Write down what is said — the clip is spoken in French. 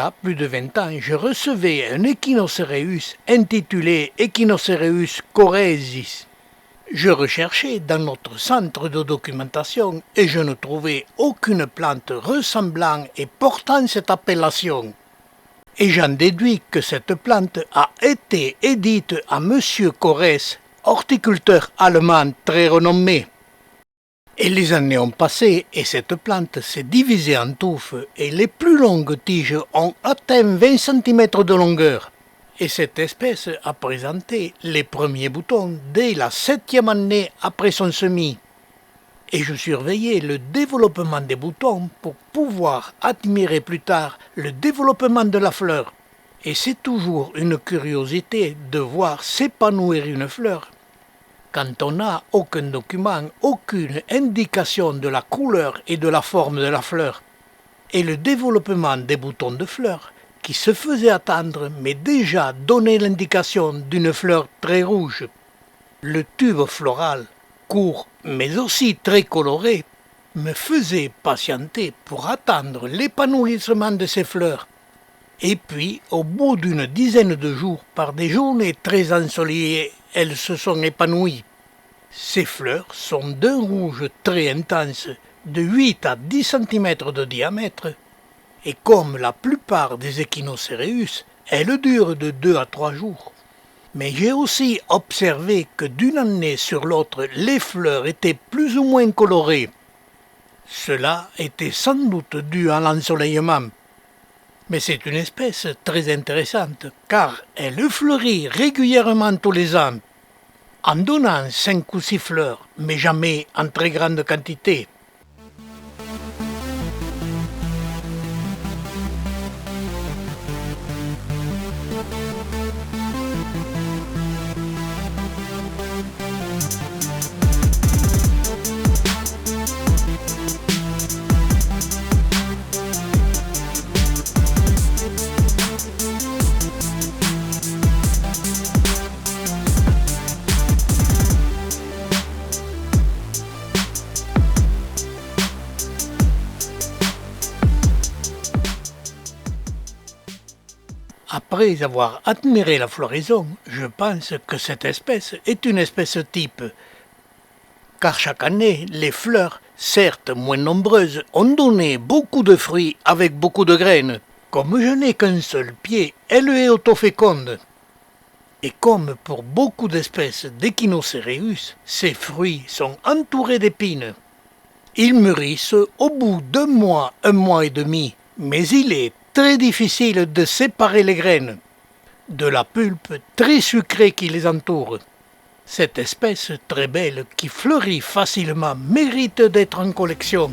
a plus de 20 ans, je recevais un Echinocereus intitulé Echinocereus coresis. Je recherchais dans notre centre de documentation et je ne trouvais aucune plante ressemblant et portant cette appellation. Et j'en déduis que cette plante a été édite à Monsieur Corrès, horticulteur allemand très renommé. Et les années ont passé et cette plante s'est divisée en touffes et les plus longues tiges ont atteint 20 cm de longueur. Et cette espèce a présenté les premiers boutons dès la 7e année après son semis. Et je surveillais le développement des boutons pour pouvoir admirer plus tard le développement de la fleur. Et c'est toujours une curiosité de voir s'épanouir une fleur quand on n'a aucun document, aucune indication de la couleur et de la forme de la fleur. Et le développement des boutons de fleurs, qui se faisait attendre mais déjà donnait l'indication d'une fleur très rouge. Le tube floral, court mais aussi très coloré, me faisait patienter pour attendre l'épanouissement de ces fleurs. Et puis, au bout d'une dizaine de jours, par des journées très ensoleillées, elles se sont épanouies. Ces fleurs sont d'un rouge très intense, de 8 à 10 cm de diamètre, et comme la plupart des Echinocereus, elles durent de 2 à 3 jours. Mais j'ai aussi observé que d'une année sur l'autre, les fleurs étaient plus ou moins colorées. Cela était sans doute dû à l'ensoleillement. Mais c'est une espèce très intéressante, car elle fleurit régulièrement tous les ans, en donnant 5 ou 6 fleurs, mais jamais en très grande quantité. Après avoir admiré la floraison, je pense que cette espèce est une espèce type, car chaque année, les fleurs, certes moins nombreuses, ont donné beaucoup de fruits avec beaucoup de graines. Comme je n'ai qu'un seul pied, elle est autoféconde. Et comme pour beaucoup d'espèces d'Echinocereus, ces fruits sont entourés d'épines. Ils mûrissent au bout d'un mois et demi, mais il est très difficile de séparer les graines de la pulpe très sucrée qui les entoure. Cette espèce très belle qui fleurit facilement mérite d'être en collection.